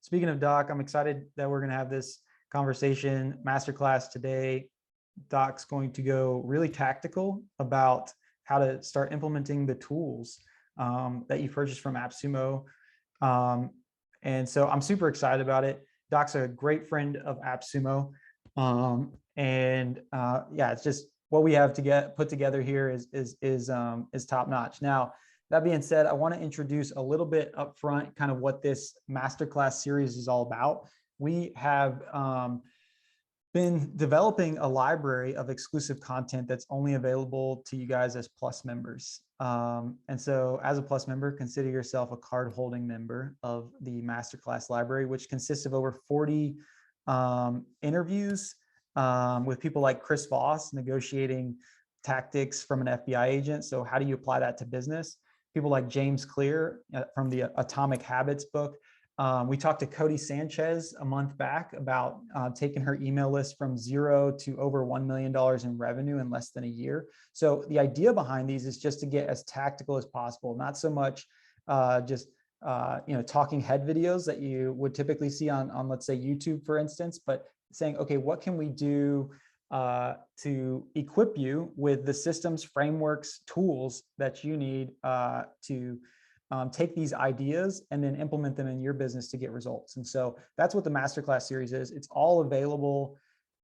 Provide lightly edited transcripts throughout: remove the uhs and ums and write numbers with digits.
speaking of Doc, I'm excited that we're going to have this conversation masterclass today. Doc's going to go really tactical about how to start implementing the tools that you purchased from AppSumo. And so I'm super excited about it. Doc's a great friend of AppSumo. Yeah, it's just what we have to get put together here is top notch. Now, that being said, I want to introduce a little bit up front kind of what this masterclass series is all about. We have been developing a library of exclusive content that's only available to you guys as Plus members. And so as a Plus member, consider yourself a card holding member of the Masterclass library, which consists of over 40 interviews with people like Chris Voss negotiating tactics from an FBI agent. So how do you apply that to business? People like James Clear from the Atomic Habits book. We talked to Cody Sanchez a month back about taking her email list from 0 to over $1 million in revenue in less than a year. So the idea behind these is just to get as tactical as possible, not so much just talking head videos that you would typically see on let's say YouTube, for instance, but saying, okay, what can we do to equip you with the systems, frameworks, tools that you need to take these ideas and then implement them in your business to get results. And so that's what the Masterclass series is. It's all available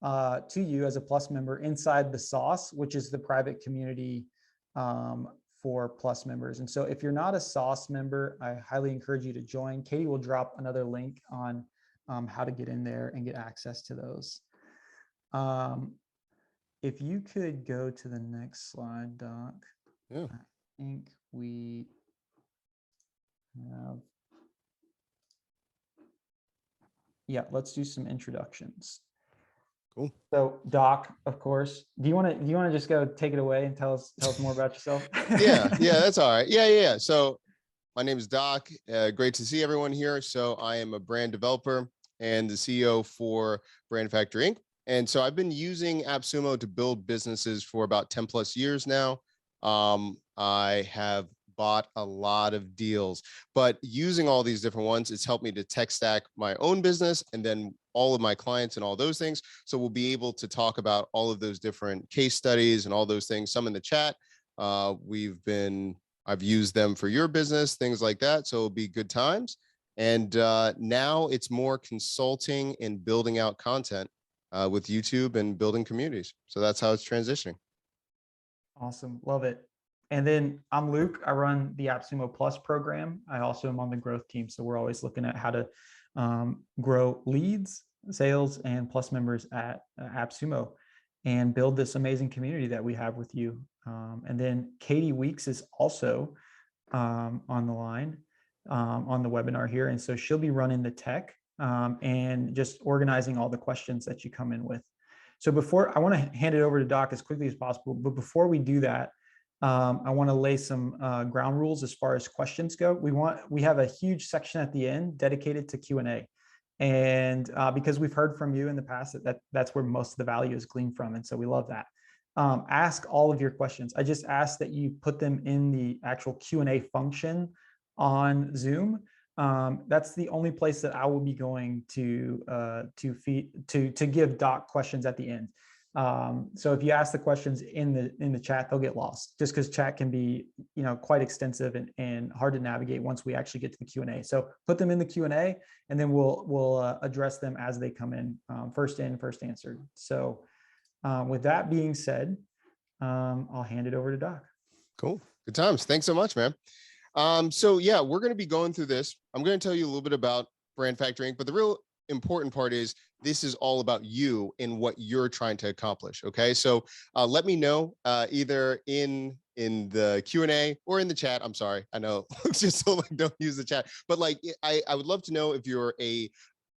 to you as a Plus member inside the Sauce, which is the private community for Plus members. And so if you're not a Sauce member, I highly encourage you to join. Katie will drop another link on how to get in there and get access to those. If you could go to the next slide, Doc. Yeah. I think we have, yeah, let's do some introductions. Cool. So Doc, of course, do you want to just go take it away and tell us more about yourself? Yeah, that's all right. Yeah. So my name is Doc. Great to see everyone here. So I am a brand developer and the CEO for Brand Factory Inc. And so I've been using AppSumo to build businesses for about 10 plus years now. I have bought a lot of deals, but using all these different ones, it's helped me to tech stack my own business and then all of my clients and all those things. So we'll be able to talk about all of those different case studies and all those things, some in the chat. I've used them for your business, things like that. So it'll be good times. And now it's more consulting and building out content with YouTube and building communities. So that's how it's transitioning. Awesome. Love it. And then I'm Luke. I run the AppSumo Plus program. I also am on the growth team. So we're always looking at how to grow leads, sales, and Plus members at AppSumo and build this amazing community that we have with you. And then Katie Weeks is also on the line on the webinar here. And so she'll be running the tech and just organizing all the questions that you come in with. So I want to hand it over to Doc as quickly as possible. But before we do that, I want to lay some ground rules as far as questions go. We have a huge section at the end dedicated to Q&A. And because we've heard from you in the past that's where most of the value is gleaned from. And so we love that. Ask all of your questions. I just ask that you put them in the actual Q&A function on Zoom. That's the only place that I will be going to give Doc questions at the end. So if you ask the questions in the chat, they'll get lost just because chat can be, quite extensive and hard to navigate once we actually get to the Q&A. So put them in the Q&A and then we'll address them as they come in, first in, first answered. So with that being said, I'll hand it over to Doc. Cool. Good times. Thanks so much, man. So yeah, we're going to be going through this. I'm going to tell you a little bit about Brand Factory Inc., but the real important part is this is all about you and what you're trying to accomplish. Okay. So let me know either in the Q&A or in the chat. I'm sorry. I know just so don't use the chat, but I would love to know if you're a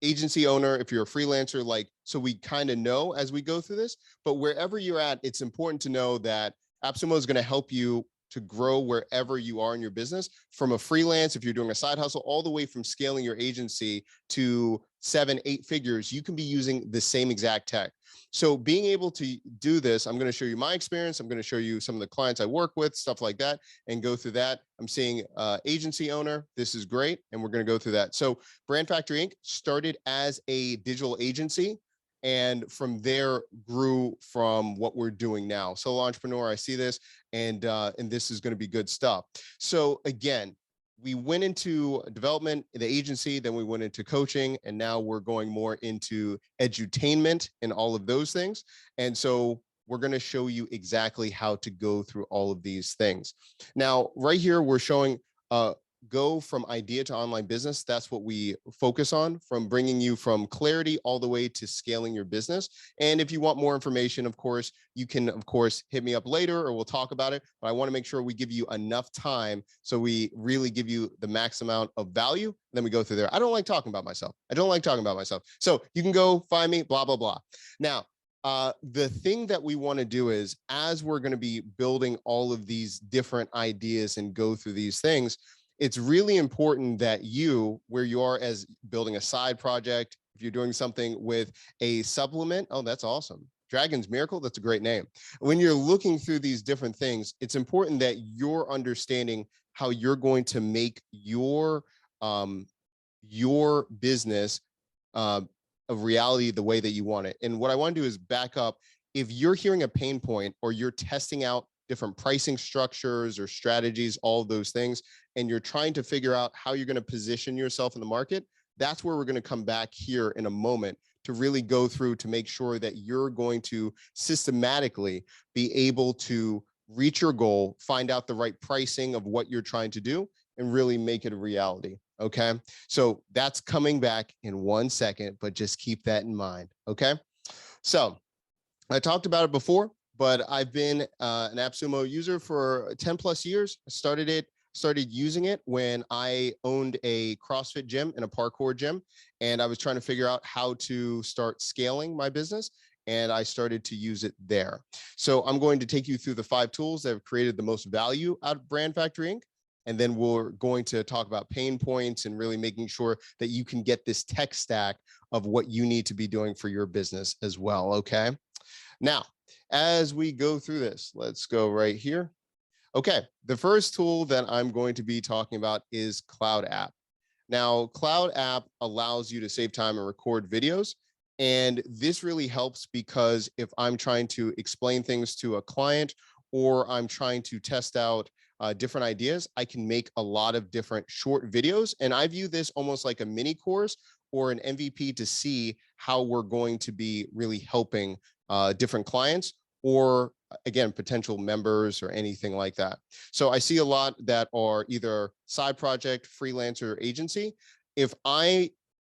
agency owner, if you're a freelancer, so we kind of know as we go through this, but wherever you're at, it's important to know that AppSumo is going to help you to grow wherever you are in your business, from a freelance, if you're doing a side hustle, all the way from scaling your agency to 7, 8 figures, you can be using the same exact tech. So being able to do this, I'm going to show you my experience. I'm going to show you some of the clients I work with, stuff like that, and go through that. I'm seeing agency owner. This is great. And we're going to go through that. So Brand Factory Inc. started as a digital agency, and from there grew from what we're doing now. Solo entrepreneur, I see this, and this is going to be good stuff. So again, we went into development in the agency, then we went into coaching, and now we're going more into edutainment and all of those things. And so we're going to show you exactly how to go through all of these things. Now, right here, we're showing go from idea to online business. That's what we focus on, from bringing you from clarity all the way to scaling your business. And if you want more information, of course, you can, of course, hit me up later or we'll talk about it. But I want to make sure we give you enough time so we really give you the max amount of value. Then we go through there. I don't like talking about myself. So you can go find me, blah, blah, blah. Now, the thing that we want to do is, as we're going to be building all of these different ideas and go through these things, it's really important that you, where you are as building a side project, if you're doing something with a supplement, oh, that's awesome. Dragon's Miracle, that's a great name. When you're looking through these different things, it's important that you're understanding how you're going to make your business a reality the way that you want it. And what I want to do is back up. If you're hearing a pain point or you're testing out different pricing structures or strategies, all of those things, and you're trying to figure out how you're going to position yourself in the market, that's where we're going to come back here in a moment to really go through to make sure that you're going to systematically be able to reach your goal, find out the right pricing of what you're trying to do, and really make it a reality. Okay. So that's coming back in 1 second, but just keep that in mind. Okay. So I talked about it before, but I've been an AppSumo user for 10 plus years. I started using it when I owned a CrossFit gym and a parkour gym, and I was trying to figure out how to start scaling my business, and I started to use it there. So I'm going to take you through the 5 tools that have created the most value out of Brand Factory Inc. And then we're going to talk about pain points and really making sure that you can get this tech stack of what you need to be doing for your business as well. Okay. Now, as we go through this, let's go right here. Okay, the first tool that I'm going to be talking about is CloudApp. Now, CloudApp allows you to save time and record videos. And this really helps because if I'm trying to explain things to a client or I'm trying to test out different ideas, I can make a lot of different short videos. And I view this almost like a mini course or an MVP to see how we're going to be really helping different clients or, again, potential members or anything like that. So I see a lot that are either side project, freelancer, agency.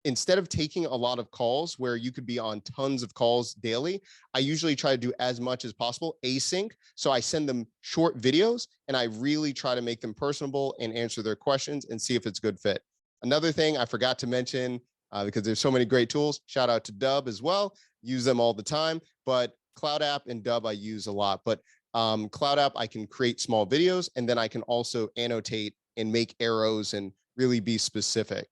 Instead of taking a lot of calls where you could be on tons of calls daily, I usually try to do as much as possible async. So I send them short videos and I really try to make them personable and answer their questions and see if it's a good fit. Another thing I forgot to mention, because there's so many great tools, shout out to Dub as well. Use them all the time, but CloudApp and Dub I use a lot. But CloudApp, I can create small videos and then I can also annotate and make arrows and really be specific.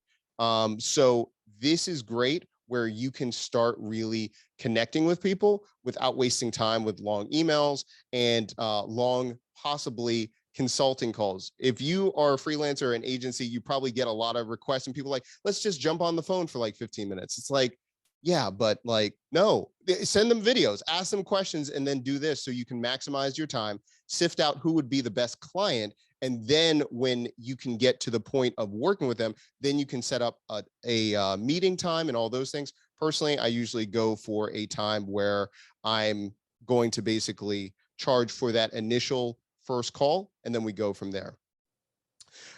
So this is great where you can start really connecting with people without wasting time with long emails and long, possibly consulting calls. If you are a freelancer or an agency, you probably get a lot of requests and people like, let's just jump on the phone for like 15 minutes. It's like, yeah, but like, no, send them videos, ask them questions, and then do this so you can maximize your time, sift out who would be the best client. And then when you can get to the point of working with them, then you can set up a meeting time and all those things. Personally, I usually go for a time where I'm going to basically charge for that initial first call, and then we go from there.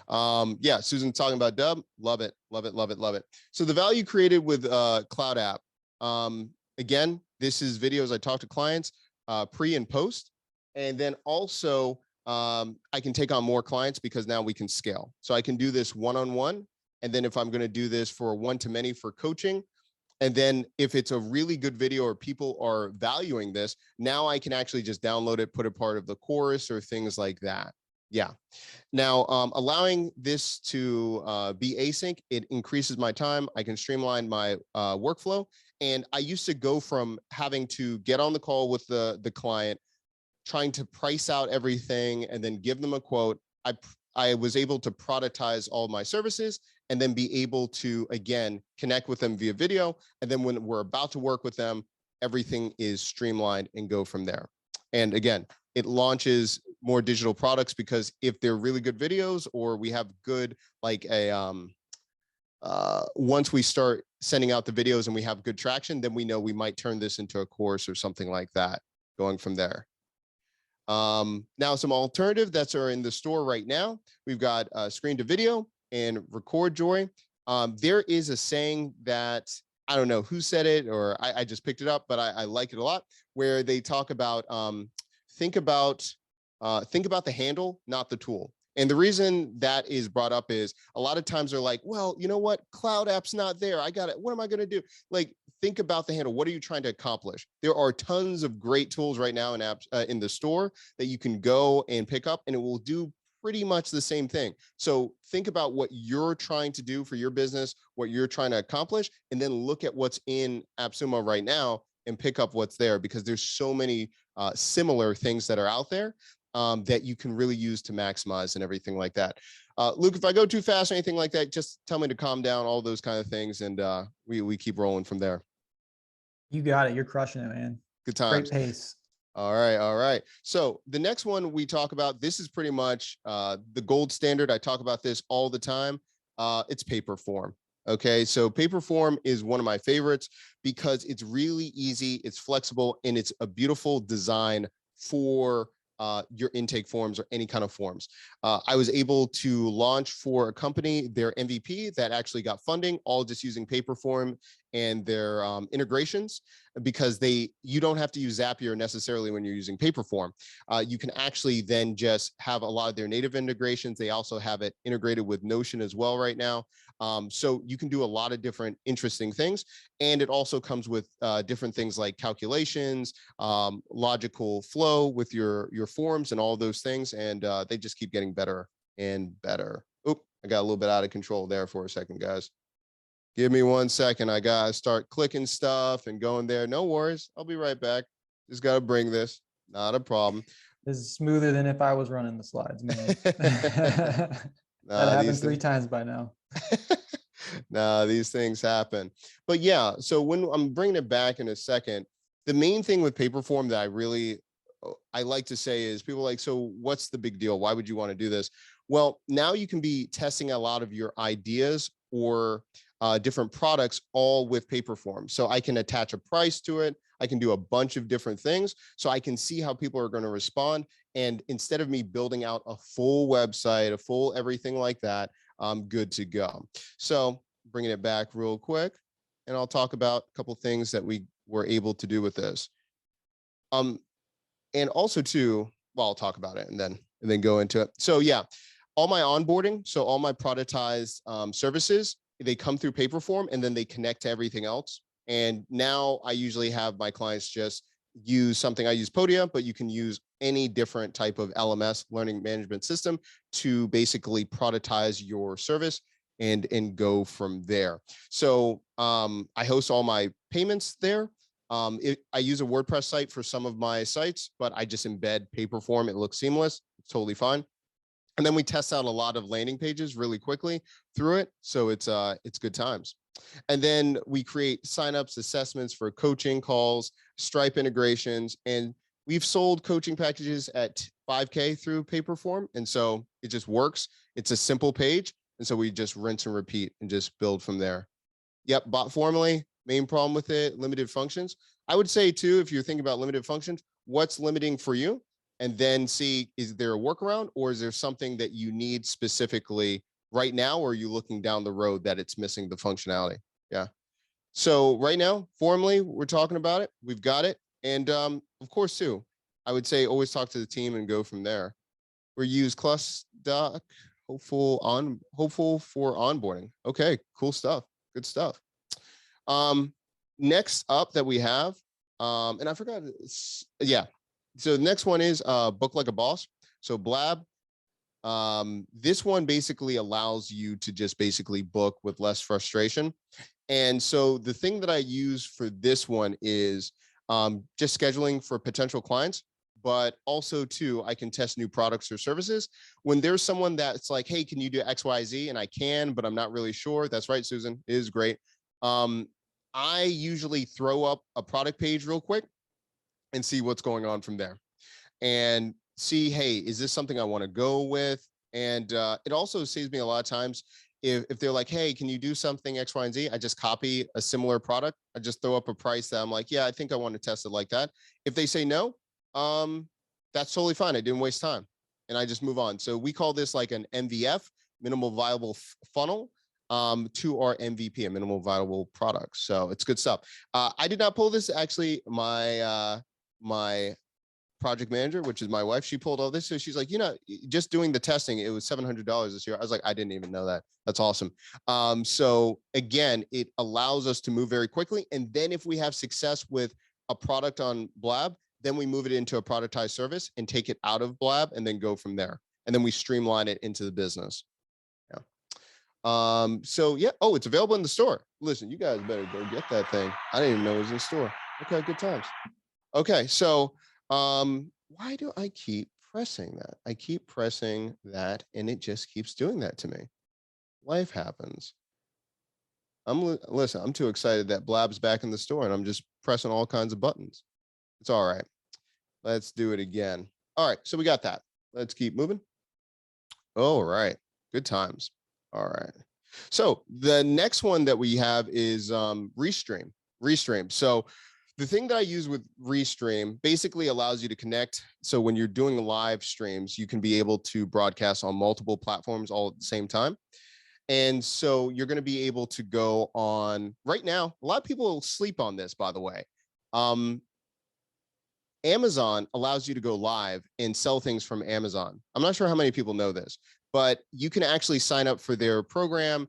Yeah, Susan talking about Dub. Love it, love it, love it, love it. So the value created with CloudApp. Again, this is videos I talk to clients pre and post. And then also I can take on more clients because now we can scale. So I can do this one-on-one. And then if I'm going to do this for one-to-many for coaching, and then if it's a really good video or people are valuing this, now I can actually just download it, put it part of the course or things like that. Yeah. Now, allowing this to be async, it increases my time. I can streamline my workflow. And I used to go from having to get on the call with the client, trying to price out everything and then give them a quote. I was able to productize all my services and then be able to, again, connect with them via video. And then when we're about to work with them, everything is streamlined and go from there. And again, it launches more digital products because if they're really good videos or we have good, like once we start sending out the videos and we have good traction, then we know we might turn this into a course or something like that going from there. Now some alternative that's are in the store right now. We've got screen to video and record joy. There is a saying that I don't know who said it, or I just picked it up, but I like it a lot, where they talk about think about the handle, not the tool. And the reason that is brought up is a lot of times they're like, well, you know what? CloudApp's not there. I got it. What am I going to do? Like, think about the handle. What are you trying to accomplish? There are tons of great tools right now in apps in the store that you can go and pick up, and it will do pretty much the same thing. So think about what you're trying to do for your business, what you're trying to accomplish, and then look at what's in AppSumo right now and pick up what's there, because there's so many similar things that are out there that you can really use to maximize and everything like that. Luke, if I go too fast or anything like that, just tell me to calm down, all those kind of things, and we keep rolling from there. You got it. You're crushing it, man. Good times. Great pace. All right. All right. So the next one we talk about, this is pretty much the gold standard. I talk about this all the time. It's paper form. Okay. So paper form is one of my favorites because it's really easy, it's flexible, and it's a beautiful design for your intake forms or any kind of forms. I was able to launch for a company their MVP that actually got funding, all just using Paperform and their integrations, because you don't have to use Zapier necessarily when you're using Paperform. You can actually then just have a lot of their native integrations. They also have it integrated with Notion as well right now. So you can do a lot of different interesting things. And it also comes with different things like calculations, logical flow with your forms and all those things. And they just keep getting better and better. Oop, I got a little bit out of control there for a second, guys. Give me 1 second. I got to start clicking stuff and going there. No worries. I'll be right back. Just got to bring this. Not a problem. This is smoother than if I was running the slides, man. That happened 3 times by now. Nah, these things happen. But yeah, so when I'm bringing it back in a second, the main thing with Paperform that I like to say is people are like, so what's the big deal? Why would you want to do this? Well, now you can be testing a lot of your ideas or different products all with Paperform. So I can attach a price to it. I can do a bunch of different things. So I can see how people are going to respond. And instead of me building out a full website, a full everything like that, I'm good to go. So bringing it back real quick, and I'll talk about a couple things that we were able to do with this. And also too, well, I'll talk about it and then go into it. So yeah, all my onboarding, so all my productized services, they come through Paperform and then they connect to everything else. And now I usually have my clients just use something. I use Podia, but you can use any different type of LMS, learning management system, to basically productize your service and go from there. So I host all my payments there. I use a WordPress site for some of my sites, but I just embed Paperform. It looks seamless. It's totally fine. And then we test out a lot of landing pages really quickly through it. So it's good times. And then we create signups, assessments for coaching calls, Stripe integrations, and we've sold coaching packages at 5K through Paperform. And so it just works. It's a simple page. And so we just rinse and repeat and just build from there. Yep, bot formally, main problem with it, limited functions. I would say too, if you're thinking about limited functions, what's limiting for you? And then see, is there a workaround, or is there something that you need specifically right now, or are you looking down the road that it's missing the functionality? Yeah. So right now, formally, we're talking about it. We've got it. And of course, too, I would say always talk to the team and go from there. We use CloudApp, hopeful for onboarding. Okay, cool stuff. Good stuff. Next up that we have, and I forgot, yeah. So the next one is Book Like a Boss. So Blab, This one basically allows you to just basically book with less frustration. And so the thing that I use for this one is just scheduling for potential clients, but also too, I can test new products or services. When there's someone that's like, hey, can you do X, Y, Z? And I can, but I'm not really sure. That's right, Susan, it is great. I usually throw up a product page real quick and see what's going on from there and see, hey, is this something I want to go with? And it also saves me a lot of times if they're like, hey, can you do something X, Y, and Z? I just copy a similar product. I just throw up a price that I'm like, yeah, I think I want to test it like that. If they say no, that's totally fine. I didn't waste time and I just move on. So we call this like an MVF, minimal viable funnel, to our MVP, a minimal viable product. So it's good stuff. I did not pull this. Actually, my project manager, which is my wife, she pulled all this. So she's like, just doing the testing, it was $700 this year. I was like, I didn't even know that. That's awesome. So again, it allows us to move very quickly. And then if we have success with a product on Blab, then we move it into a productized service and take it out of Blab and then go from there. And then we streamline it into the business. Yeah. So yeah. Oh, it's available in the store. Listen, you guys better go get that thing. I didn't even know it was in the store. Okay, good times. Okay, so why do I keep pressing that? I keep pressing that and it just keeps doing that to me. Life happens. Listen, I'm too excited that Blab's back in the store and I'm just pressing all kinds of buttons. It's all right. Let's do it again. All right, so we got that. Let's keep moving. All right, good times. All right. So the next one that we have is Restream. Restream. So the thing that I use with Restream basically allows you to connect. So when you're doing live streams, you can be able to broadcast on multiple platforms all at the same time. And so you're going to be able to go on right now. A lot of people sleep on this, by the way. Amazon allows you to go live and sell things from Amazon. I'm not sure how many people know this, but you can actually sign up for their program.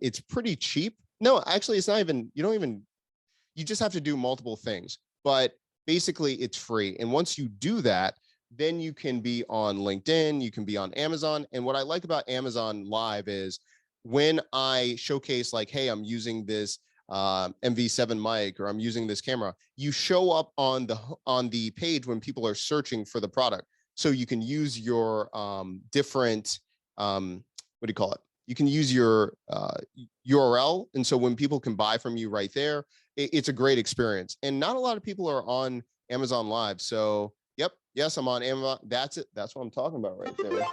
It's pretty cheap. No, actually, it's not even, you just have to do multiple things, but basically it's free. And once you do that, then you can be on LinkedIn, you can be on Amazon. And what I like about Amazon Live is when I showcase like, hey, I'm using this MV7 mic or I'm using this camera, you show up on the page when people are searching for the product. So you can use your different, what do you call it? You can use your URL. And so when people can buy from you right there, it's a great experience. And not a lot of people are on Amazon Live. So yep, yes, I'm on Amazon. That's it. That's what I'm talking about right there.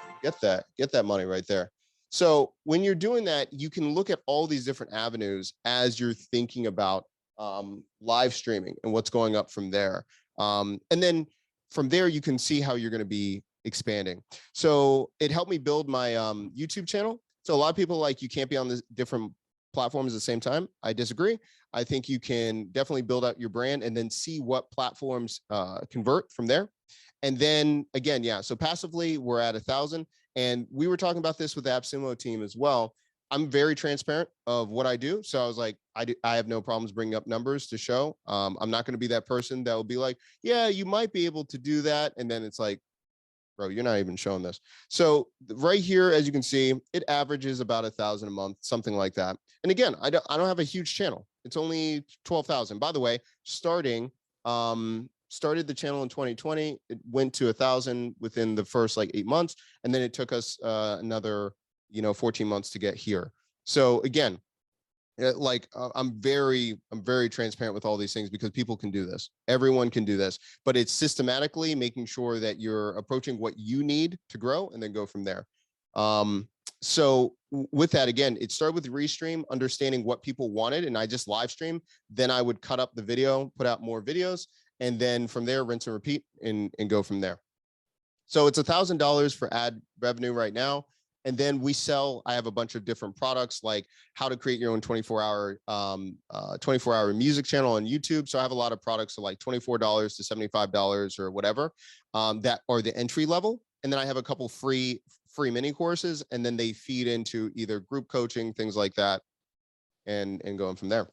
Get that money right there. So when you're doing that, you can look at all these different avenues as you're thinking about live streaming and what's going up from there. And then from there, you can see how you're going to be expanding. So it helped me build my YouTube channel. So a lot of people like, you can't be on the different platforms at the same time. I disagree. I think you can definitely build out your brand and then see what platforms convert from there. And then again, yeah, so passively we're at 1,000. And we were talking about this with the AppSumo team as well. I'm very transparent of what I do. So I was like, I have no problems bringing up numbers to show. I'm not going to be that person that will be like, yeah, you might be able to do that. And then it's like, bro, you're not even showing this. So right here, as you can see, it averages about 1,000 a month, something like that. And again, I don't have a huge channel. It's only 12,000. By the way, started the channel in 2020. It went to 1,000 within the first like 8 months. And then it took us another, 14 months to get here. So again, I'm very transparent with all these things because people can do this. Everyone can do this, but it's systematically making sure that you're approaching what you need to grow and then go from there. So with that, again, it started with Restream, understanding what people wanted, and I just live stream. Then I would cut up the video, put out more videos, and then from there, rinse and repeat and go from there. So it's $1,000 for ad revenue right now. And then we sell, I have a bunch of different products like how to create your own 24-hour music channel on YouTube. So I have a lot of products so like $24 to $75 or whatever that are the entry level. And then I have a couple free mini courses, and then they feed into either group coaching, things like that, and going from there.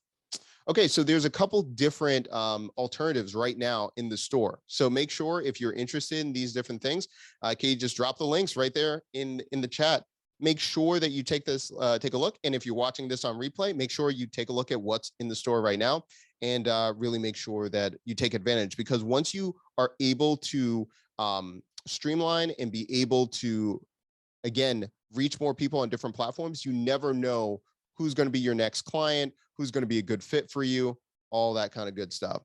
Okay, so there's a couple different alternatives right now in the store. So make sure if you're interested in these different things, can you just drop the links right there in the chat. Make sure that you take a look. And if you're watching this on replay, make sure you take a look at what's in the store right now and really make sure that you take advantage, because once you are able to streamline and be able to, again, reach more people on different platforms, you never know who's going to be your next client, who's going to be a good fit for you, all that kind of good stuff.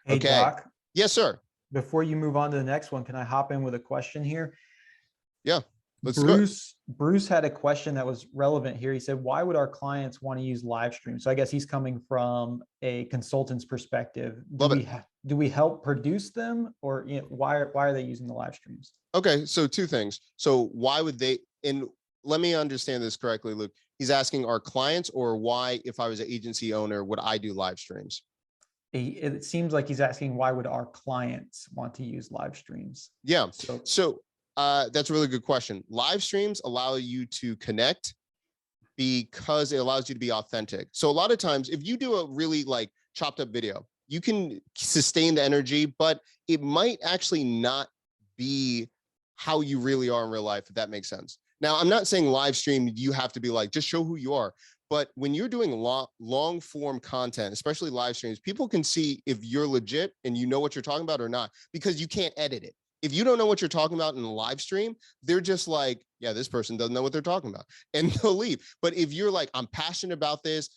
Hey, Okay. Doc, Yes, sir. before you move on to the next one, can I hop in with a question here? Yeah, let's do it. Bruce had a question that was relevant here. He said, why would our clients want to use live stream? So I guess he's coming from a consultant's perspective. Love it. Do we help produce them, or why are they using the live streams? Okay, so two things. So why would they, and let me understand this correctly, Luke. He's asking our clients, or why, if I was an agency owner, would I do live streams? It seems like he's asking, why would our clients want to use live streams? Yeah. So that's a really good question. Live streams allow you to connect because it allows you to be authentic. So a lot of times, if you do a really like chopped up video, you can sustain the energy, but it might actually not be how you really are in real life, if that makes sense. Now, I'm not saying live stream, you have to be like, just show who you are. But when you're doing long form content, especially live streams, people can see if you're legit and you know what you're talking about or not, because you can't edit it. If you don't know what you're talking about in a live stream, they're just like, yeah, this person doesn't know what they're talking about, and they'll leave. But if you're like, I'm passionate about this,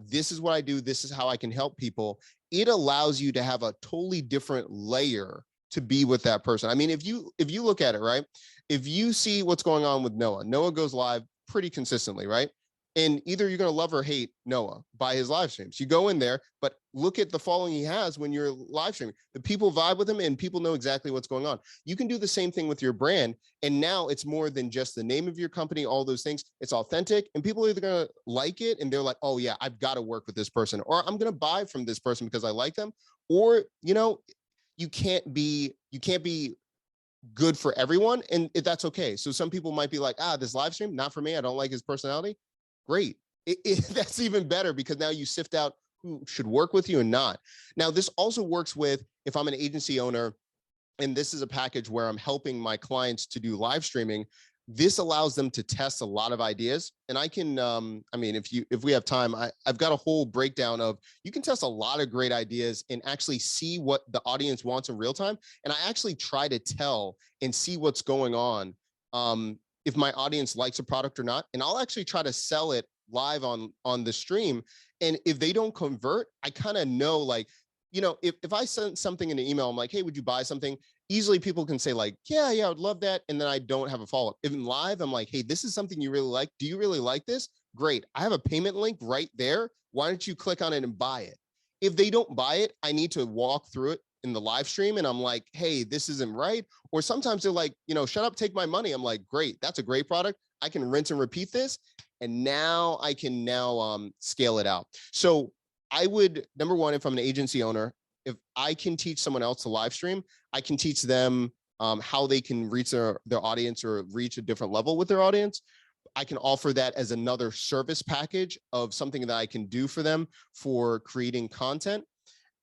this is what I do, this is how I can help people, it allows you to have a totally different layer to be with that person. I mean, if you look at it, right? If you see what's going on with Noah goes live pretty consistently, right? And either you're going to love or hate Noah by his live streams. You go in there, but look at the following he has when you're live streaming. The people vibe with him and people know exactly what's going on. You can do the same thing with your brand. And now it's more than just the name of your company, all those things. It's authentic, and people are either going to like it and they're like, oh yeah, I've got to work with this person, or I'm going to buy from this person because I like them. Or, you can't be good for everyone, and that's okay. So some people might be like, this live stream, not for me. I don't like his personality. Great. That's even better, because now you sift out who should work with you and not. Now, this also works with, if I'm an agency owner, and this is a package where I'm helping my clients to do live streaming, this allows them to test a lot of ideas. And I can, I mean, if we have time, I've got a whole breakdown of, you can test a lot of great ideas and actually see what the audience wants in real time. And I actually try to tell and see what's going on, if my audience likes a product or not. And I'll actually try to sell it live on the stream. And if they don't convert, I kind of know, like, if I send something in an email, I'm like, hey, would you buy something? Easily people can say like, yeah, I would love that. And then I don't have a follow-up. If in live, I'm like, hey, this is something you really like. Do you really like this? Great. I have a payment link right there. Why don't you click on it and buy it? If they don't buy it, I need to walk through it in the live stream. And I'm like, hey, this isn't right. Or sometimes they're like, shut up, take my money. I'm like, great. That's a great product. I can rinse and repeat this. And now I can scale it out. So I would, number one, if I'm an agency owner, if I can teach someone else to live stream, I can teach them how they can reach their audience, or reach a different level with their audience. I can offer that as another service package of something that I can do for them for creating content.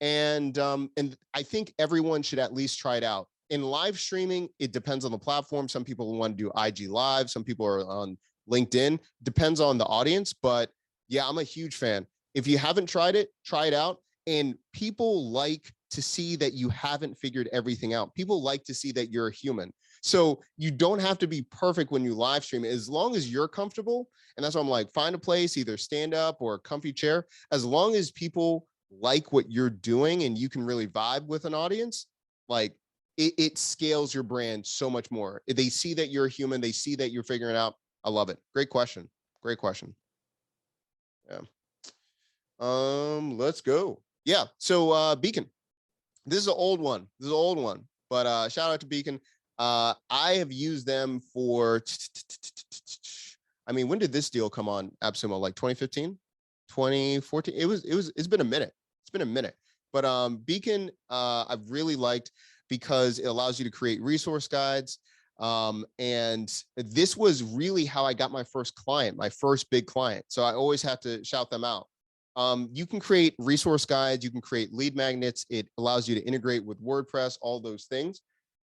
And I think everyone should at least try it out. In live streaming, it depends on the platform. Some people want to do IG Live. Some people are on LinkedIn. Depends on the audience. But yeah, I'm a huge fan. If you haven't tried it, try it out. And people like to see that you haven't figured everything out. People like to see that you're a human. So you don't have to be perfect when you live stream, as long as you're comfortable. And that's why I'm like, find a place, either stand up or a comfy chair. As long as people like what you're doing and you can really vibe with an audience, like it scales your brand so much more. They see that you're a human. They see that you're figuring it out. I love it. Great question. Great question. Yeah. Let's go. Yeah. So Beacon, this is an old one. But shout out to Beacon. I have used them for, I mean, when did this deal come on AppSumo? Like 2015, 2014? It's been a minute. It's been a minute. But Beacon, I've really liked, because it allows you to create resource guides. And this was really how I got my first client, my first big client. So I always have to shout them out. You can create resource guides, you can create lead magnets. It allows you to integrate with WordPress, all those things.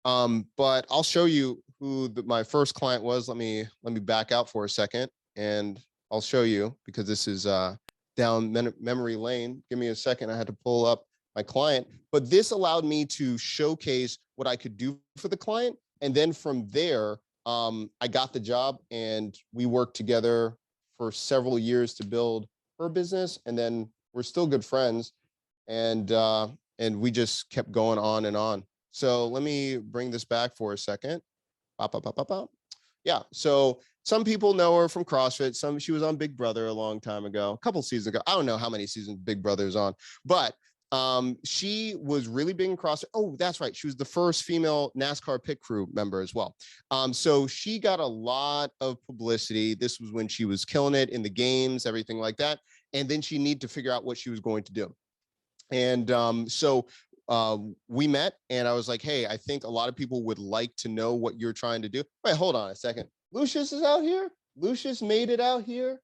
But I'll show you who my first client was. Let me back out for a second, and I'll show you, because this is down memory lane. Give me a second. I had to pull up my client, but this allowed me to showcase what I could do for the client. And then from there, I got the job, and we worked together for several years to build her business. And then we're still good friends, and we just kept going on and on. So let me bring this back for a second. Pop, pop, pop, pop, pop. Yeah. So some people know her from CrossFit. She was on Big Brother a long time ago, a couple seasons ago. I don't know how many seasons Big Brother's on, but she was really big in CrossFit. Oh, that's right. She was the first female NASCAR pit crew member as well. So she got a lot of publicity. This was when she was killing it in the games, everything like that. And then she needed to figure out what she was going to do. And so we met, and I was like, hey, I think a lot of people would like to know what you're trying to do. Wait, hold on a second. Lucius is out here? Lucius made it out here?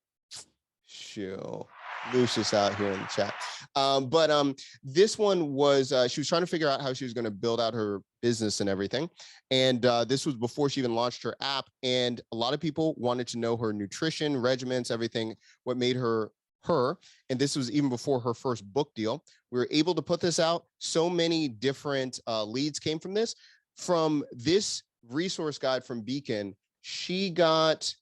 Shoo. Lucius out here in the chat. But this one was, she was trying to figure out how she was going to build out her business and everything. And this was before she even launched her app. And a lot of people wanted to know her nutrition, regimens, everything, what made her. And this was even before her first book deal. We were able to put this out. So many different leads came from this. From this resource guide from Beacon, she got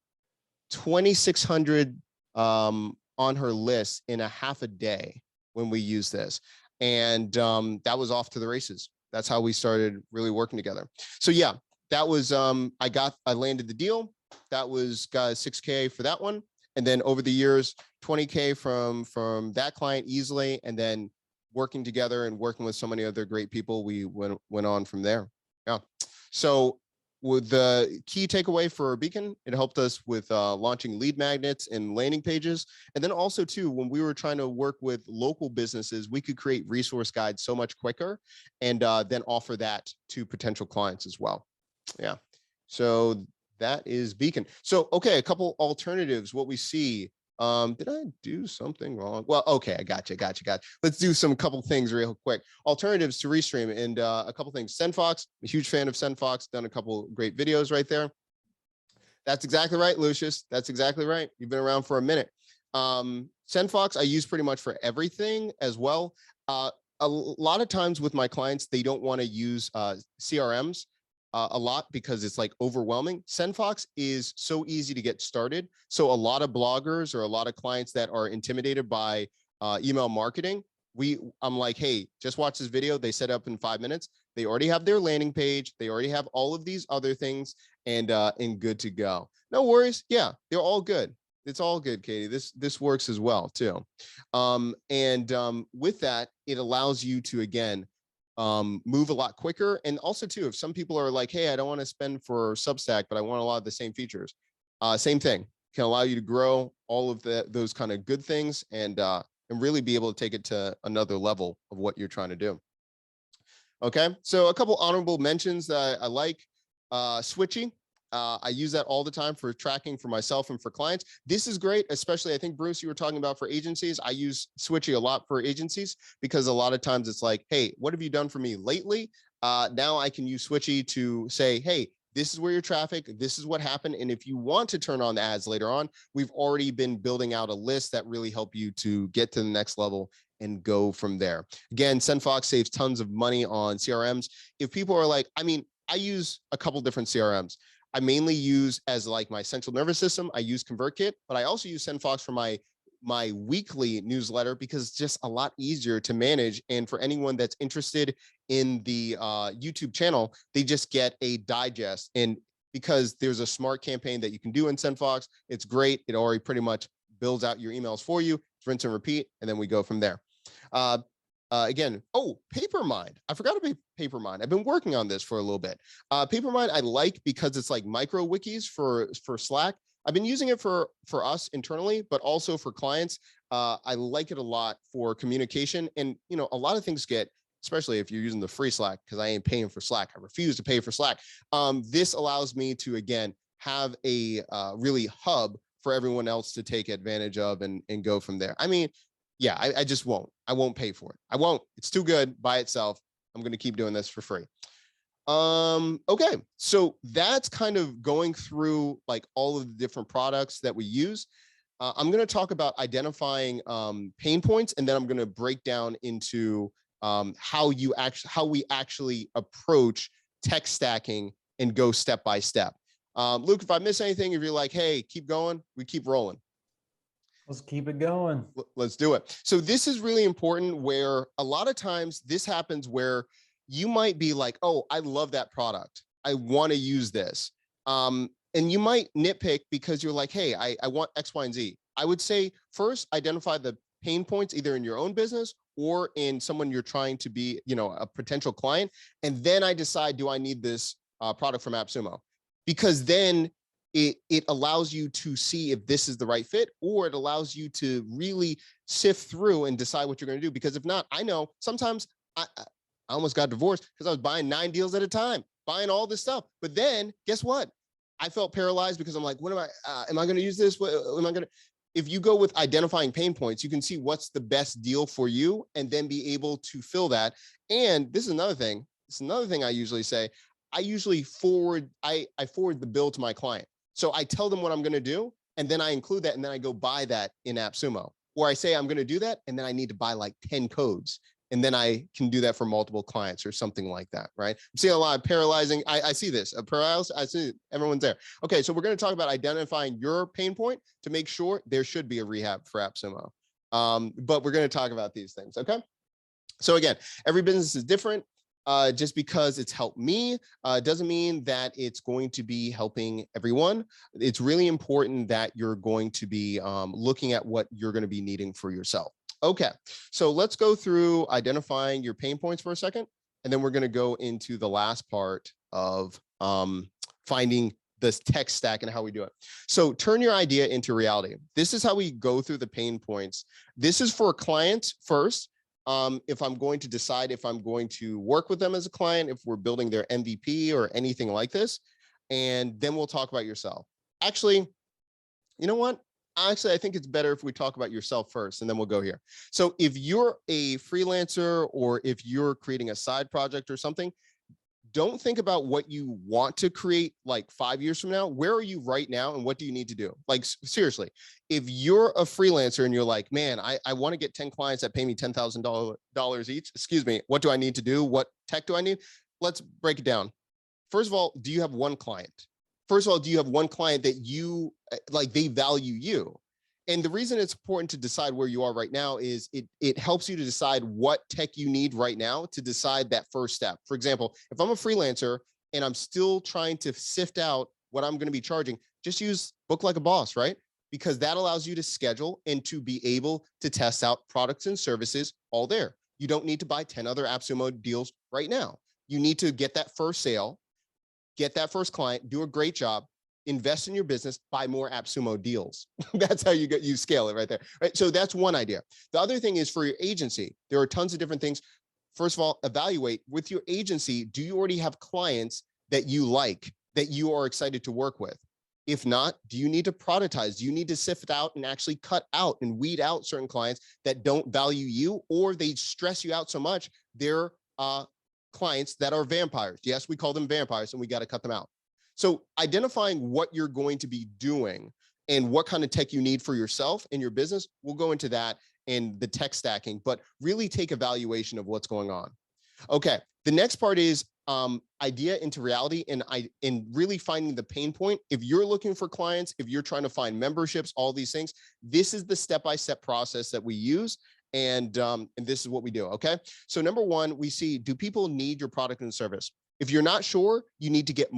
2,600 on her list in a half a day when we used this. And that was off to the races. That's how we started really working together. So yeah, that was, I landed the deal. That was got $6K for that one. And then over the years, 20K from that client easily. And then working together and working with so many other great people, we went on from there. Yeah. So with the key takeaway for Beacon, it helped us with launching lead magnets and landing pages. And then also too, when we were trying to work with local businesses, we could create resource guides so much quicker, and then offer that to potential clients as well. Yeah. So that is Beacon. So, okay, a couple alternatives, what we see. Did I do something wrong? Well, okay, I got you. Let's do some couple things real quick. Alternatives to Restream, and a couple things. SendFox, I'm a huge fan of SendFox, done a couple great videos right there. That's exactly right, Lucius. That's exactly right. You've been around for a minute. SendFox, I use pretty much for everything as well. A lot of times with my clients, they don't want to use CRMs. A lot because it's like overwhelming. SendFox is so easy to get started. So a lot of bloggers or a lot of clients that are intimidated by email marketing, I'm like, hey, just watch this video. They set up in 5 minutes. They already have their landing page. They already have all of these other things, and good to go. No worries. Yeah, they're all good. It's all good, Katie. This works as well too. With that, it allows you to, again, move a lot quicker. And also too, if some people are like, hey, I don't want to spend for Substack, but I want a lot of the same features, same thing, can allow you to grow all of those kind of good things, and really be able to take it to another level of what you're trying to do. Okay, so a couple honorable mentions that I like. Switchy. I use that all the time for tracking for myself and for clients. This is great, especially, I think, Bruce, you were talking about for agencies. I use Switchy a lot for agencies because a lot of times it's like, hey, what have you done for me lately? Now I can use Switchy to say, hey, this is where your traffic, this is what happened. And if you want to turn on the ads later on, we've already been building out a list that really help you to get to the next level and go from there. Again, SendFox saves tons of money on CRMs. If people are like, I mean, I use a couple different CRMs. I mainly use as like my central nervous system. I use ConvertKit, but I also use SendFox for my weekly newsletter because it's just a lot easier to manage. And for anyone that's interested in the YouTube channel, they just get a digest. And because there's a smart campaign that you can do in SendFox, it's great. It already pretty much builds out your emails for you. It's rinse and repeat, and then we go from there. Again, Papermind. I forgot about Papermind. I've been working on this for a little bit. Papermind I like because it's like micro wikis for Slack. I've been using it for us internally, but also for clients. I like it a lot for communication. And, you know, a lot of things get, especially if you're using the free Slack, because I ain't paying for Slack. I refuse to pay for Slack. This allows me to, again, have a really hub for everyone else to take advantage of and go from there. I mean, yeah, I just won't. I won't pay for it. I won't. It's too good by itself. I'm going to keep doing this for free. Okay, so that's kind of going through like all of the different products that we use. I'm going to talk about identifying pain points, and then I'm going to break down into how we actually approach tech stacking and go step by step. Luke, if I miss anything, if you're like, hey, keep going, we keep rolling. Let's keep it going. Let's do it. So this is really important, where a lot of times this happens where you might be like, oh, I love that product, I want to use this. And you might nitpick because you're like, hey, I want X, Y, and Z. I would say first identify the pain points either in your own business or in someone you're trying to be, a potential client. And then I decide, do I need this product from AppSumo? Because then it allows you to see if this is the right fit, or it allows you to really sift through and decide what you're going to do. Because if not, I know sometimes I almost got divorced because I was buying 9 deals at a time, buying all this stuff. But then guess what? I felt paralyzed because I'm like, what am I going to use this? What am I going to? If you go with identifying pain points, you can see what's the best deal for you and then be able to fill that. And this is another thing. It's another thing I usually say. I usually forward the bill to my client. So I tell them what I'm going to do, and then I include that, and then I go buy that in AppSumo. Or I say I'm going to do that, and then I need to buy like 10 codes. And then I can do that for multiple clients or something like that, right? I'm seeing a lot of paralyzing. I see this, paralysis. I see everyone's there. Okay, so we're going to talk about identifying your pain point to make sure there should be a rehab for AppSumo. But we're going to talk about these things, okay? So again, every business is different. Just because it's helped me doesn't mean that it's going to be helping everyone. It's really important that you're going to be looking at what you're going to be needing for yourself. Okay, so let's go through identifying your pain points for a second, and then we're going to go into the last part of finding this tech stack and how we do it. So turn your idea into reality. This is how we go through the pain points. This is for clients first. If I'm going to decide if I'm going to work with them as a client, if we're building their MVP or anything like this, and then we'll talk about yourself. Actually, you know what? Actually, I think it's better if we talk about yourself first, and then we'll go here. So if you're a freelancer or if you're creating a side project or something, don't think about what you want to create like 5 years from now. Where are you right now, and what do you need to do? Like, seriously, if you're a freelancer and you're like, man, I want to get 10 clients that pay me $10,000 each. Excuse me. What do I need to do? What tech do I need? Let's break it down. First of all, do you have one client? First of all, do you have one client that you like, they value you? And the reason it's important to decide where you are right now is it helps you to decide what tech you need right now to decide that first step. For example, if I'm a freelancer and I'm still trying to sift out what I'm going to be charging, just use Book Like a Boss, right? Because that allows you to schedule and to be able to test out products and services all there. You don't need to buy 10 other AppSumo deals right now. You need to get that first sale, get that first client, do a great job, invest in your business, buy more AppSumo deals. That's how you scale it right there, right? So that's one idea. The other thing is for your agency. There are tons of different things. First of all, evaluate with your agency. Do you already have clients that you like, that you are excited to work with? If not, do you need to productize? Do you need to sift out and actually cut out and weed out certain clients that don't value you, or they stress you out so much, they're clients that are vampires? Yes, we call them vampires, and we got to cut them out. So identifying what you're going to be doing and what kind of tech you need for yourself and your business, we'll go into that in the tech stacking, but really take evaluation of what's going on. Okay, the next part is idea into reality, and really finding the pain point. If you're looking for clients, if you're trying to find memberships, all these things, this is the step-by-step process that we use. And this is what we do, okay? So number one, we see, do people need your product and service? If you're not sure, you need to get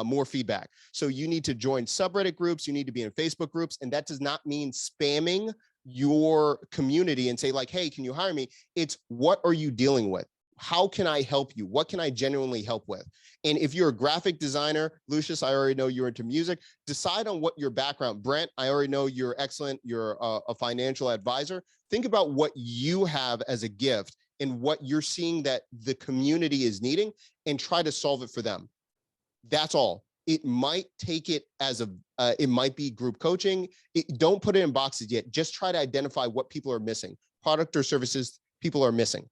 more feedback. So you need to join subreddit groups, you need to be in Facebook groups, and that does not mean spamming your community and say like, hey, can you hire me? It's what are you dealing with? How can I help you? What can I genuinely help with? And if you're a graphic designer, Lucius, I already know you're into music, decide on what your background. Brent, I already know you're excellent. You're a financial advisor. Think about what you have as a gift and what you're seeing that the community is needing, and try to solve it for them. That's all. It might take it as it might be group coaching. Don't put it in boxes yet. Just try to identify what people are missing. product or services people are missing.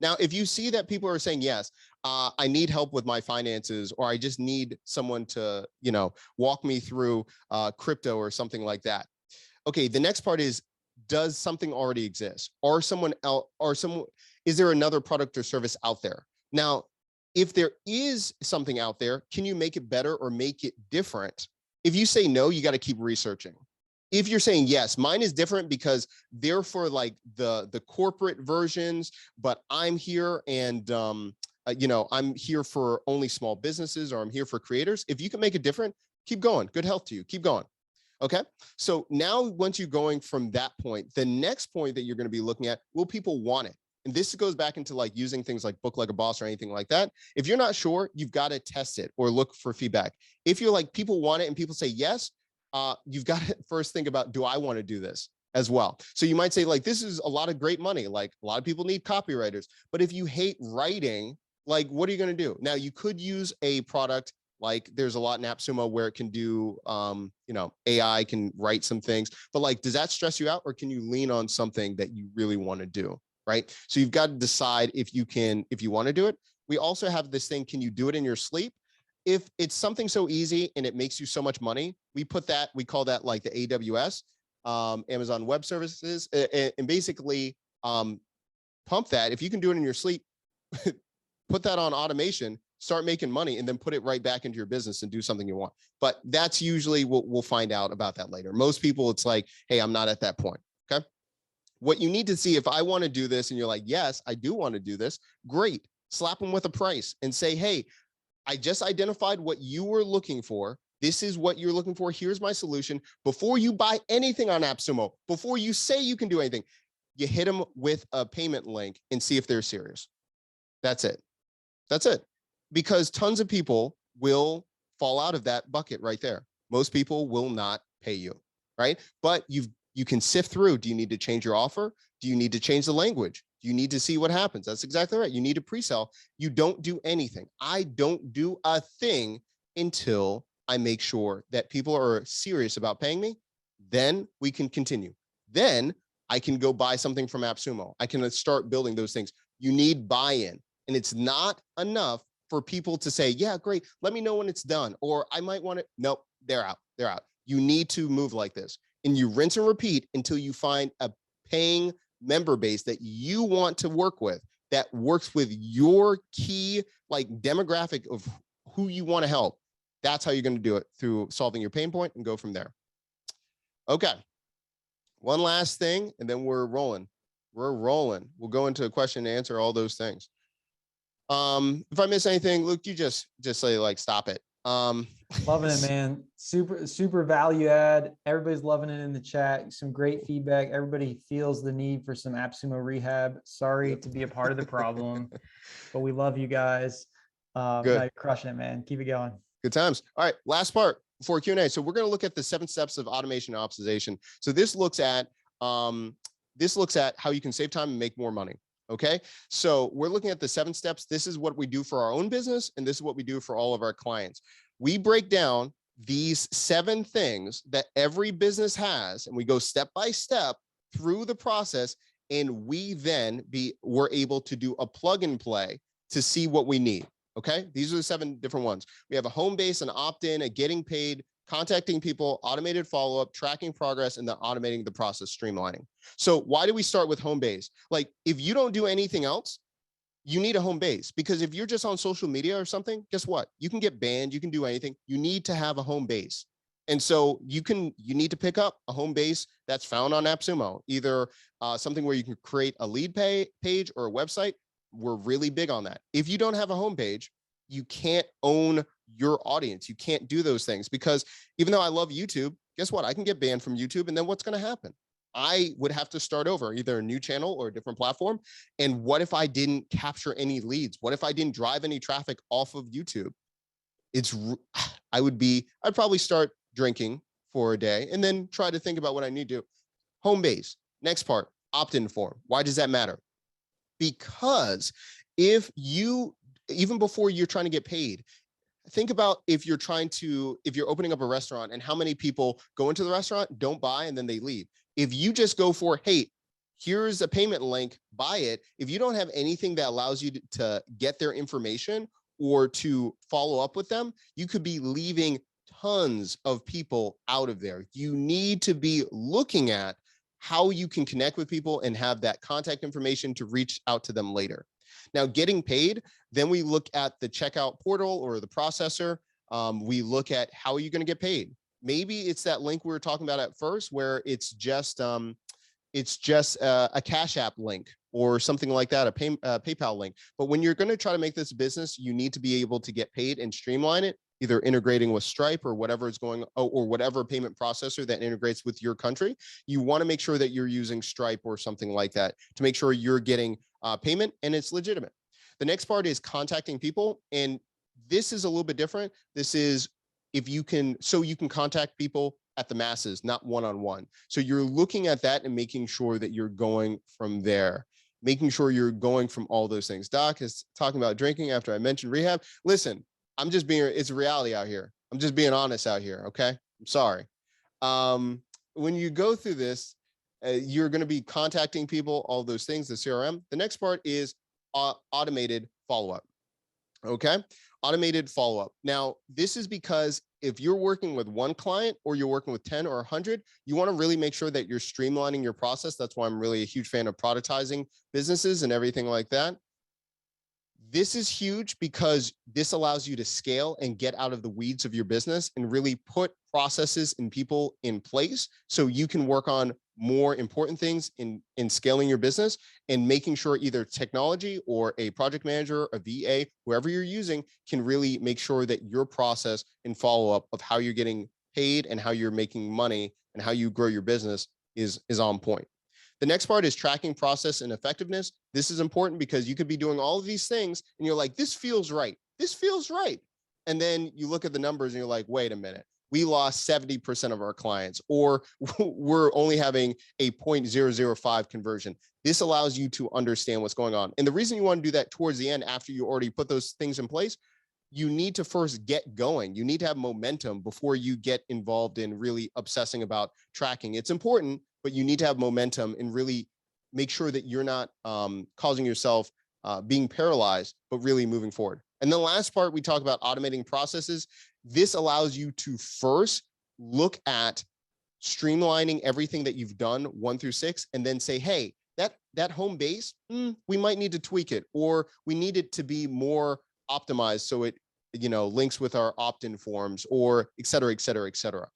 Now, if you see that people are saying, yes, I need help with my finances, or I just need someone to, walk me through crypto or something like that. Okay, the next part is, does something already exist? Or is there another product or service out there? Now, if there is something out there, can you make it better or make it different? If you say no, you got to keep researching. If you're saying yes, mine is different because they're for like the corporate versions, but I'm here and I'm here for only small businesses, or I'm here for creators. If you can make it different, keep going. Good health to you. Keep going. Okay. So now once you're going from that point, the next point that you're going to be looking at, will people want it? And this goes back into like using things like Book Like a Boss or anything like that. If you're not sure, you've got to test it or look for feedback. If you're like, people want it and people say yes, you've got to first think about, do I want to do this as well? So you might say like, this is a lot of great money. Like a lot of people need copywriters, but if you hate writing, like, what are you going to do? Now you could use a product, like there's a lot in AppSumo where it can do, AI can write some things, but like, does that stress you out, or can you lean on something that you really want to do? Right. So you've got to decide if you want to do it. We also have this thing, can you do it in your sleep? If it's something so easy and it makes you so much money, we call that like the AWS, Amazon Web Services, and basically pump that. If you can do it in your sleep, put that on automation, start making money, and then put it right back into your business and do something you want. But that's usually, we'll find out about that later. Most people, it's like, hey, I'm not at that point. Okay. What you need to see, if I want to do this and you're like, yes, I do want to do this, great. Slap them with a price and say, hey, I just identified what you were looking for. This is what you're looking for. Here's my solution. Before you buy anything on AppSumo, before you say you can do anything, you hit them with a payment link and see if they're serious. That's it. That's it. Because tons of people will fall out of that bucket right there. Most people will not pay you, right? But you can sift through. Do you need to change your offer? Do you need to change the language? Do you need to see what happens? That's exactly right. You need to pre-sell. You don't do anything. I don't do a thing until I make sure that people are serious about paying me. Then we can continue. Then I can go buy something from AppSumo. I can start building those things. You need buy-in. And it's not enough for people to say, yeah, great, let me know when it's done. Or I might want it. Nope, they're out. They're out. You need to move like this. And you rinse and repeat until you find a paying member base that you want to work with, that works with your key like demographic of who you want to help. That's how you're going to do it, through solving your pain point, and go from there. Okay. One last thing, and then we're rolling. We're rolling. We'll go into a question and answer, all those things. If I miss anything, Luke, you just say like, stop it. Loving it, man. Super value add. Everybody's loving it in the chat. Some great feedback. Everybody feels the need for some AppSumo rehab. Sorry to be a part of the problem, but we love you guys. No, you're crushing it, man. Keep it going. Good times. All right, last part before Q&A. So we're going to look at the 7 steps of automation and optimization. So this looks at how you can save time and make more money. Okay, so we're looking at the 7 steps. This is what we do for our own business, and this is what we do for all of our clients. We break down these 7 things that every business has, and we go step by step through the process, and we're able to do a plug and play to see what we need. Okay, these are the 7 different ones. We have a home base, an opt-in, a getting paid, contacting people, automated follow-up, tracking progress, and then automating the process, streamlining. So why do we start with home base? Like, if you don't do anything else, you need a home base, because if you're just on social media or something, guess what? You can get banned. You can do anything. You need to have a home base. And so you need to pick up a home base that's found on AppSumo, either something where you can create a lead page or a website. We're really big on that. If you don't have a home page, you can't own your audience. You can't do those things, because even though I love YouTube, guess what? I can get banned from YouTube. And then what's going to happen? I would have to start over, either a new channel or a different platform. And what if I didn't capture any leads? What if I didn't drive any traffic off of YouTube? I'd probably start drinking for a day and then try to think about what I need to do. Home base. Next part, opt-in form. Why does that matter? Because even before you're trying to get paid, think about if you're opening up a restaurant and how many people go into the restaurant, don't buy, and then they leave. If you just go for, hey, here's a payment link, buy it. If you don't have anything that allows you to get their information or to follow up with them, you could be leaving tons of people out of there. You need to be looking at how you can connect with people and have that contact information to reach out to them later. Now, getting paid, then we look at the checkout portal or the processor. We look at how are you going to get paid. Maybe it's that link we were talking about at first, where it's just a Cash App link or something like that, a PayPal link. But when you're going to try to make this business, you need to be able to get paid and streamline it, either integrating with Stripe or whatever is going, or whatever payment processor that integrates with your country. You want to make sure that you're using Stripe or something like that to make sure you're getting payment and it's legitimate. The next part is contacting people. And this is a little bit different. This is you can contact people at the masses, not one-on-one. So you're looking at that and making sure that you're going from there, making sure you're going from all those things. Doc is talking about drinking after I mentioned rehab. Listen, it's a reality out here. I'm just being honest out here. Okay. I'm sorry. When you go through this, you're going to be contacting people, all those things, the CRM. The next part is automated follow-up. Okay. Automated follow-up. Now, this is because if you're working with one client or you're working with 10 or 100, you want to really make sure that you're streamlining your process. That's why I'm really a huge fan of productizing businesses and everything like that. This is huge because this allows you to scale and get out of the weeds of your business and really put processes and people in place so you can work on more important things in scaling your business and making sure either technology or a project manager, a VA, whoever you're using can really make sure that your process and follow-up of how you're getting paid and how you're making money and how you grow your business is on point. The next part is tracking process and effectiveness. This is important because you could be doing all of these things and you're like, this feels right. This feels right. And then you look at the numbers and you're like, wait a minute, we lost 70% of our clients, or we're only having a 0.005 conversion. This allows you to understand what's going on. And the reason you want to do that towards the end, after you already put those things in place, you need to first get going. You need to have momentum before you get involved in really obsessing about tracking. It's important, but you need to have momentum and really make sure that you're not causing yourself being paralyzed, but really moving forward. And the last part, we talk about automating processes. This allows you to first look at streamlining everything that you've done 1 through 6, and then say, hey, that home base, we might need to tweak it, or we need it to be more optimized so it links with our opt-in forms, or et cetera, et cetera, et cetera.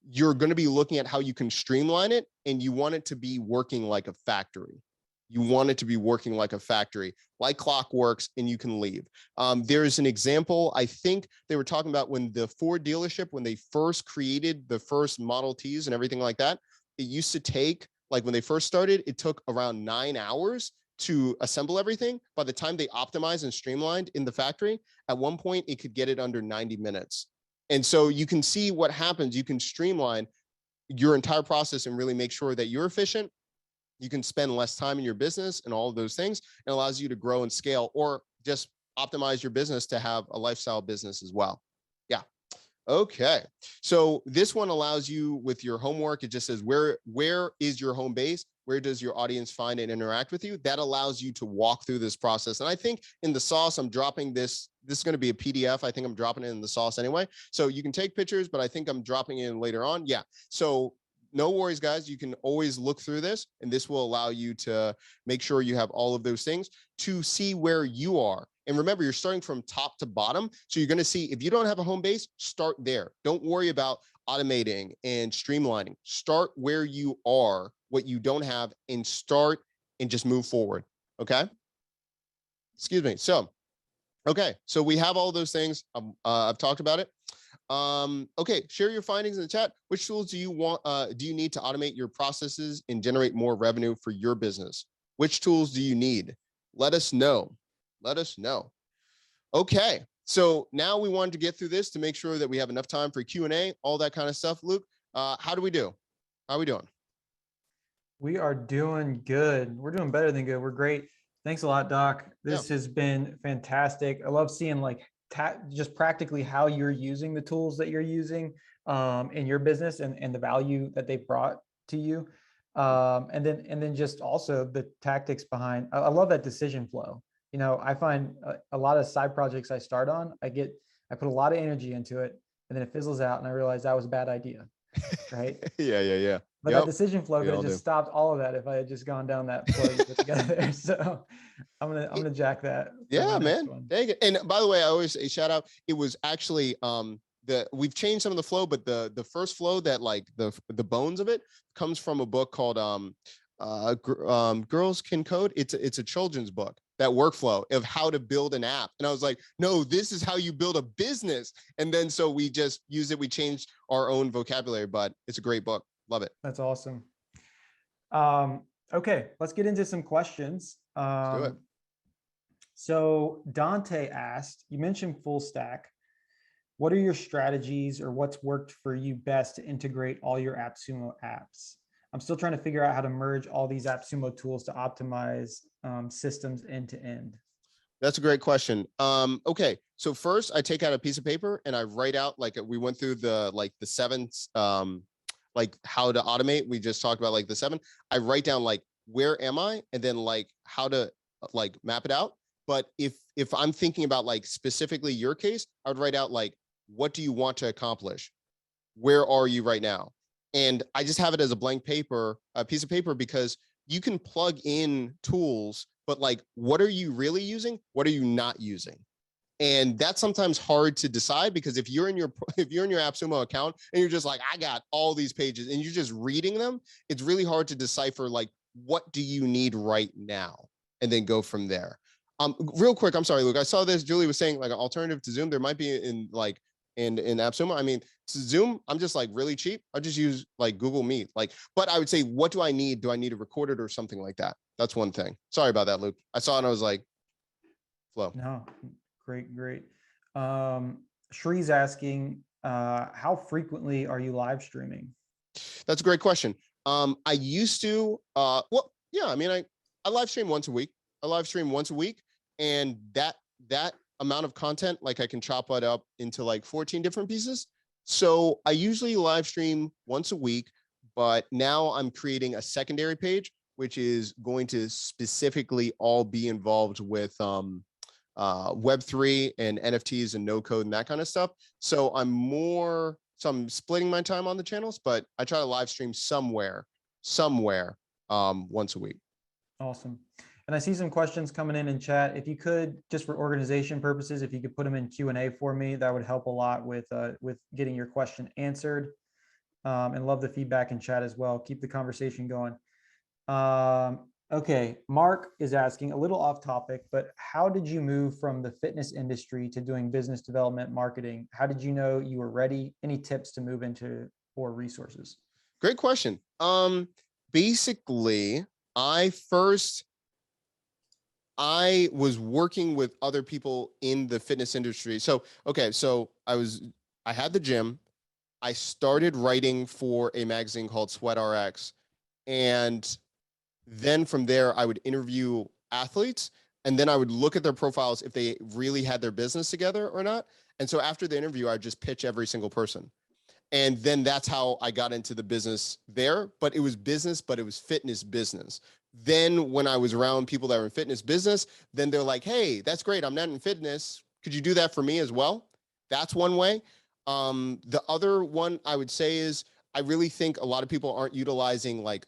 You're going to be looking at how you can streamline it, and you want it to be working like a factory. You want it to be working like a factory, like clockworks, and you can leave. There's an example, I think they were talking about when the Ford dealership, when they first created the first Model Ts and everything like that, it used to take, like when they first started, it took around 9 hours to assemble everything. By the time they optimized and streamlined in the factory, at one point, it could get it under 90 minutes. And so you can see what happens. You can streamline your entire process and really make sure that you're efficient. You can spend less time in your business and all of those things. It allows you to grow and scale, or just optimize your business to have a lifestyle business as well. Yeah. Okay. So this one allows you with your homework. It just says, where is your home base? Where does your audience find and interact with you? That allows you to walk through this process. And I think in the sauce, I'm dropping this. This is going to be a PDF. I think I'm dropping it in the sauce anyway. So you can take pictures, but I think I'm dropping it in later on. Yeah. So no worries, guys. You can always look through this, and this will allow you to make sure you have all of those things to see where you are. And remember, you're starting from top to bottom. So you're going to see, if you don't have a home base, start there. Don't worry about automating and streamlining. Start where you are, what you don't have, and start and just move forward. Okay. Excuse me. So, okay. So we have all those things. I've talked about it. Okay, share your findings in the chat. Which tools do you need to automate your processes and generate more revenue for your business? Which tools do you need? Let us know. Let us know. Okay, so now we wanted to get through this to make sure that we have enough time for Q&A, all that kind of stuff. Luke, how do we do? How are we doing? We are doing good. We're doing better than good. We're great. Thanks a lot, Doc. This has been fantastic. I love seeing just practically how you're using the tools that you're using in your business and the value that they brought to you. And then just also the tactics behind, I love that decision flow. You know, I find a lot of side projects I start on, I put a lot of energy into it, and then it fizzles out and I realize that was a bad idea. Right. Yeah. But that Yep. decision flow We could have all just do. stopped all of that if I had just gone down that flow you put together there. So I'm gonna jack that for my Yeah, next man. one. Dang it. And by the way, I always say shout out. It was actually we've changed some of the flow, but the first flow that like the bones of it comes from a book called Girls Can Code. It's a children's book, that workflow of how to build an app. And I was like, no, this is how you build a business. And then so we just use it, we changed our own vocabulary, but it's a great book. Love it. That's awesome. Okay, let's get into some questions. Let's do it. So Dante asked, you mentioned full stack. What are your strategies or what's worked for you best to integrate all your AppSumo apps? I'm still trying to figure out how to merge all these AppSumo tools to optimize systems end to end. That's a great question. Okay, so first I take out a piece of paper and I write out, like we went through the seven, like how to automate. We just talked about like the seven. I write down like where am I, and then like how to like map it out. But if I'm thinking about like specifically your case, I would write out like what do you want to accomplish? Where are you right now? And I just have it as a blank paper, a piece of paper, because you can plug in tools, but like, what are you really using? What are you not using? And that's sometimes hard to decide, because if you're in your AppSumo account and you're just like, I got all these pages and you're just reading them, it's really hard to decipher like, what do you need right now? And then go from there. Real quick, I'm sorry, Luke. I saw this. Julie was saying like an alternative to Zoom. There might be in AppSumo. I mean, Zoom, I'm just like really cheap. I just use like Google Meet. Like, but I would say, what do I need? Do I need to record it or something like that? That's one thing. Sorry about that, Luke. I saw it and I was like, flow. No, great. Shree's asking, how frequently are you live streaming? That's a great question. I used to, well, yeah, I mean, I live stream once a week. I live stream once a week, and that amount of content, like I can chop it up into like 14 different pieces. So I usually live stream once a week, but now I'm creating a secondary page, which is going to specifically all be involved with Web3 and NFTs and no code and that kind of stuff. So I'm splitting my time on the channels, but I try to live stream somewhere once a week. Awesome. And I see some questions coming in chat. If you could, just for organization purposes, if you could put them in Q&A for me, that would help a lot with getting your question answered. And love the feedback in chat as well. Keep the conversation going. Okay, Mark is asking, a little off topic, but how did you move from the fitness industry to doing business development marketing? How did you know you were ready? Any tips to move into or resources? Great question. Basically, I was working with other people in the fitness industry. So, okay, so I had the gym. I started writing for a magazine called Sweat RX. And then from there, I would interview athletes, and then I would look at their profiles if they really had their business together or not. And so after the interview, I'd just pitch every single person. And then that's how I got into the business there. But it was business, but it was fitness business. Then when I was around people that were in fitness business, then they're like, hey, that's great. I'm not in fitness. Could you do that for me as well? That's one way. The other one I would say is, I really think a lot of people aren't utilizing like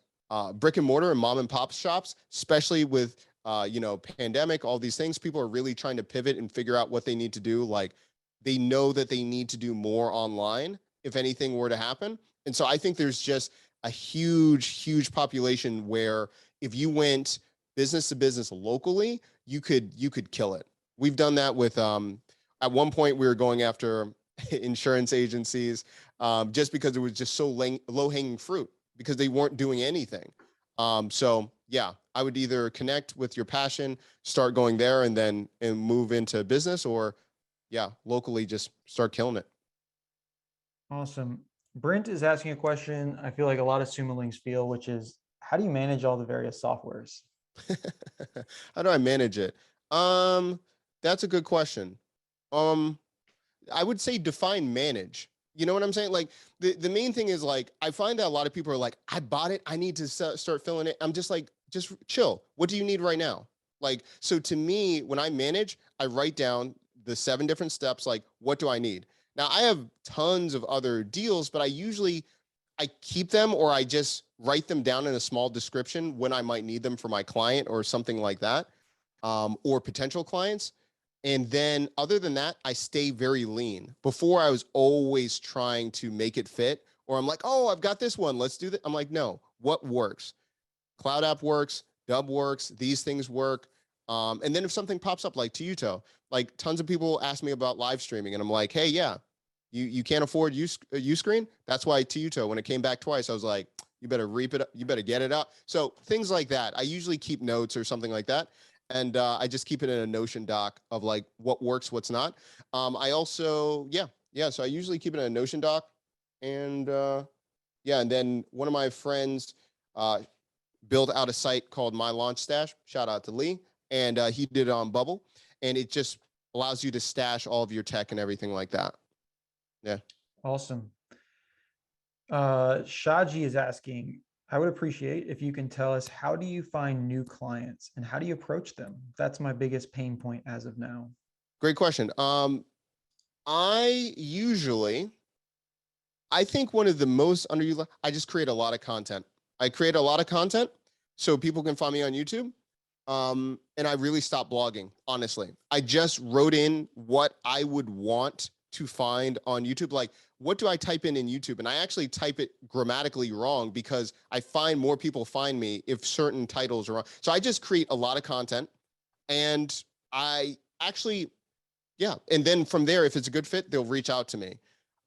brick and mortar and mom and pop shops, especially with pandemic, all these things. People are really trying to pivot and figure out what they need to do. Like, they know that they need to do more online if anything were to happen. And so I think there's just a huge population where if you went business to business locally, you could kill it. We've done that with at one point we were going after insurance agencies just because it was just so low hanging fruit, because they weren't doing anything. So yeah, I would either connect with your passion, start going there, and move into business, or yeah, locally just start killing it. Awesome. Brent is asking a question I feel like a lot of Sumolings feel, which is, how do you manage all the various softwares? How do I manage it? That's a good question. I would say define manage. You know what I'm saying? Like the main thing is like, I find that a lot of people are like, I bought it, I need to start filling it. I'm just like, just chill. What do you need right now? Like, so to me, when I manage, I write down the 7 different steps. Like, what do I need? Now I have tons of other deals, but I keep them, or I just write them down in a small description when I might need them for my client or something like that, or potential clients. And then other than that, I stay very lean. Before I was always trying to make it fit, or I'm like, oh, I've got this one, let's do that. I'm like, no, what works? CloudApp works, Dub works, these things work. And then if something pops up like Teuto, like tons of people ask me about live streaming, and I'm like, hey, yeah, you can't afford Uscreen. That's why Teuto, when it came back twice, I was like, you better reap it up, you better get it up. So things like that. I usually keep notes or something like that. And I just keep it in a Notion doc of like what works, what's not. I also, yeah. So I usually keep it in a Notion doc. And yeah, and then one of my friends built out a site called My Launch Stash. Shout out to Lee. And he did it on Bubble. And it just allows you to stash all of your tech and everything like that. Yeah. Awesome. Shaji is asking, I would appreciate if you can tell us, how do you find new clients and how do you approach them? That's my biggest pain point as of now. Great question. I usually, I think one of the most underutilized, I just create a lot of content. I create a lot of content so people can find me on YouTube. And I really stopped blogging, honestly. I just wrote in what I would want to find on YouTube. Like, what do I type in YouTube? And I actually type it grammatically wrong because I find more people find me if certain titles are wrong. So I just create a lot of content, and I actually, yeah. And then from there, if it's a good fit, they'll reach out to me.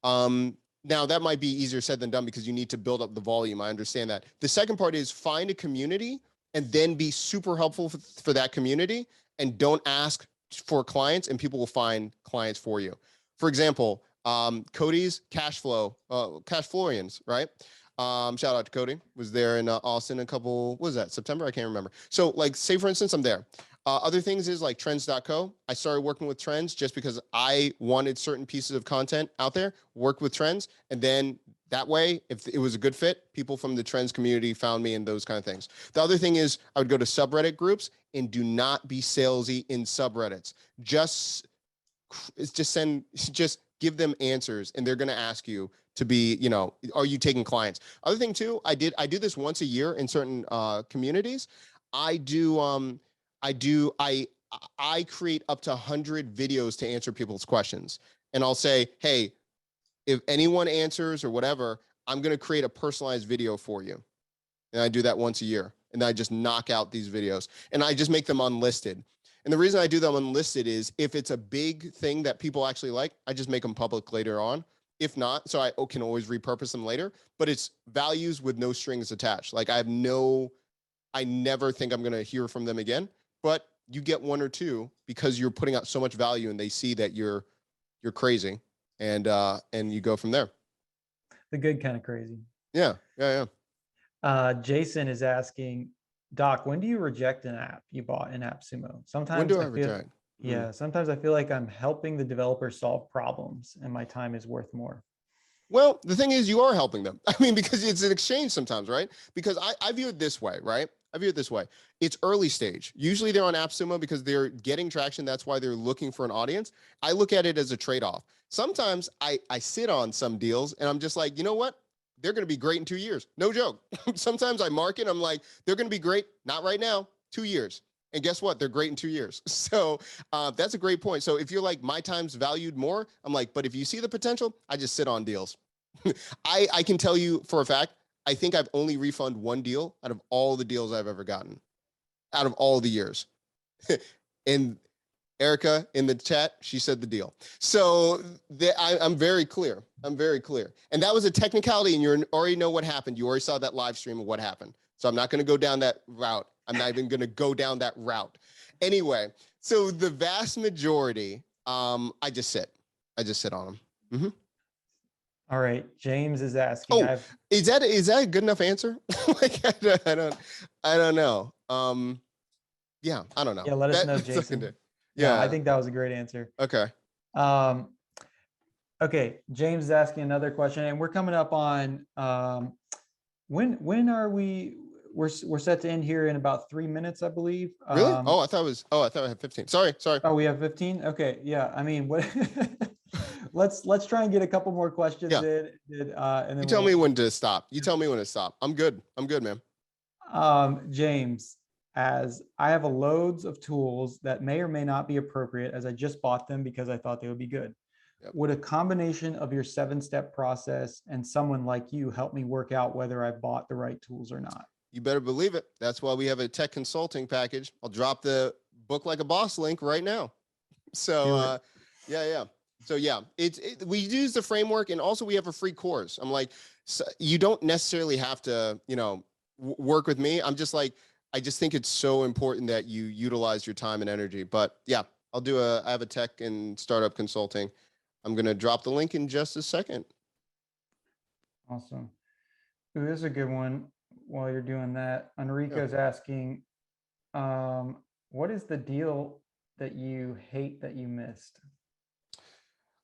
Now that might be easier said than done because you need to build up the volume. I understand that. The second part is find a community and then be super helpful for that community, and don't ask for clients, and people will find clients for you. For example, Cody's Cash Florians, right? Shout out to Cody. Was there in Austin a couple, what was that, September? I can't remember. So like, say for instance, I'm there. Other things is like trends.co. I started working with Trends just because I wanted certain pieces of content out there, work with Trends. And then that way, if it was a good fit, people from the Trends community found me and those kind of things. The other thing is I would go to subreddit groups, and do not be salesy in subreddits. Just give them answers, and they're going to ask you to be, are you taking clients? Other thing too, I do this once a year in certain communities. I create up to 100 videos to answer people's questions. And I'll say, hey, if anyone answers or whatever, I'm going to create a personalized video for you. And I do that once a year. And I just knock out these videos, and I just make them unlisted. And the reason I do them unlisted is if it's a big thing that people actually like, I just make them public later on. If not, so I can always repurpose them later, but it's values with no strings attached. Like I never think I'm going to hear from them again, but you get 1 or 2 because you're putting out so much value, and they see that you're crazy, and you go from there. The good kind of crazy. Yeah. Jason is asking, Doc, when do you reject an app you bought in AppSumo? Sometimes when do I reject? Yeah, sometimes I feel like I'm helping the developer solve problems and my time is worth more. Well, the thing is, you are helping them. I mean, because it's an exchange sometimes, right? Because I view it this way, right? I view it this way. It's early stage. Usually they're on AppSumo because they're getting traction. That's why they're looking for an audience. I look at it as a trade-off. Sometimes I sit on some deals and I'm just like, you know what? They're going to be great in 2 years. No joke. Sometimes I market, I'm like, they're going to be great. Not right now, 2 years. And guess what? They're great in 2 years. So that's a great point. So if you're like, my time's valued more, I'm like, but if you see the potential, I just sit on deals. I can tell you for a fact, I think I've only refunded 1 deal out of all the deals I've ever gotten, out of all the years. And Erica in the chat, she said the deal. So I'm very clear. I'm very clear. And that was a technicality, and you already know what happened. You already saw that live stream of what happened. So I'm not going to go down that route. I'm not even going to go down that route. Anyway, so the vast majority, I just sit on them. Mm-hmm. All right. James is asking. Oh, is that a good enough answer? Like, I don't know. Yeah, I don't know. Yeah, let us know, Jason. Yeah, I think that was a great answer. Okay. Okay, Okay, James is asking another question, and we're coming up on when are we? We're set to end here in about 3 minutes, I believe. Really? Oh, I thought I had 15. Sorry. Oh, we have 15. Okay, yeah. I mean, what? let's try and get a couple more questions Yeah. in, and You then tell me when to stop. You tell me when to stop. I'm good, man. James, as I have a loads of tools that may or may not be appropriate, as I just bought them because I thought they would be good. Yep. Would a combination of your 7-step process and someone like you help me work out whether I bought the right tools or not? You better believe it. That's why we have a tech consulting package. I'll drop the book like a boss link right now. So yeah. So yeah, we use the framework, and also we have a free course. I'm like, so you don't necessarily have to, work with me. I'm just like, I just think it's so important that you utilize your time and energy. But yeah, I have a tech and startup consulting. I'm going to drop the link in just a second. Awesome. Ooh, this is a good one. While you're doing that, Enrico's asking, what is the deal that you hate that you missed?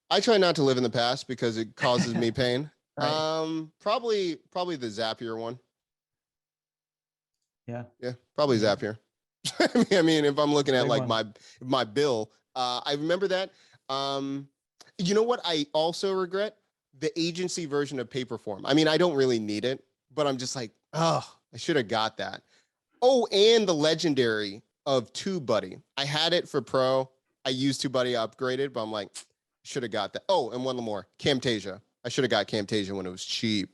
I try not to live in the past because it causes me pain. Right. Probably the Zapier one. Yeah. Yeah, probably Yeah. Zapier. I mean, if I'm looking at like One. my bill, I remember that. You know what? I also regret the agency version of Paperform. I mean, I don't really need it, but I'm just like, oh, I should have got that. Oh, and the legendary of TubeBuddy. I had it for Pro. I used TubeBuddy upgraded, but I'm like, should have got that. Oh, and one more, Camtasia. I should have got Camtasia when it was cheap.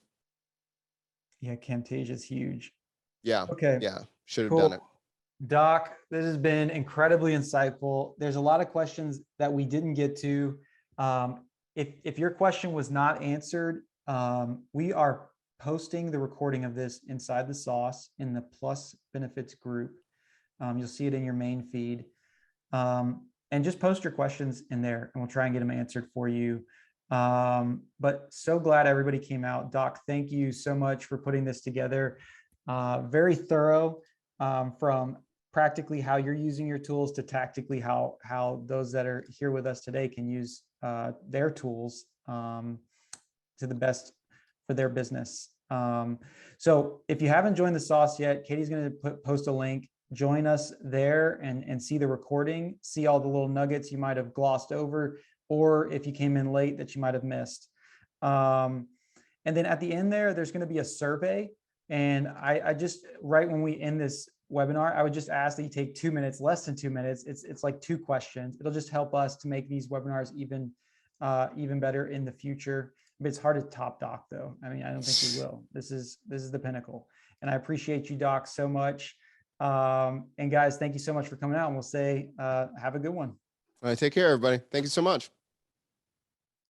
Yeah, Camtasia is huge. Yeah. Okay. Yeah. Should have done it. Cool. Doc, this has been incredibly insightful. There's a lot of questions that we didn't get to. If your question was not answered, we are posting the recording of this inside the sauce in the Plus Benefits group. You'll see it in your main feed. And just post your questions in there and we'll try and get them answered for you. But so glad everybody came out. Doc, thank you so much for putting this together. Very thorough, from practically how you're using your tools to tactically how those that are here with us today can use their tools to the best for their business. So if you haven't joined the sauce yet, Katie's going to post a link. Join us there and see the recording, see all the little nuggets you might have glossed over, or if you came in late that you might have missed. And then at the end there's going to be a survey. And I just, right when we end this webinar, I would just ask that you take 2 minutes, less than 2 minutes. It's like 2 questions. It'll just help us to make these webinars even better in the future. But it's hard to top Doc though. I mean, I don't think we will. This is the pinnacle. And I appreciate you, Doc, so much. And guys, thank you so much for coming out, and we'll say, have a good one. All right. Take care, everybody. Thank you so much.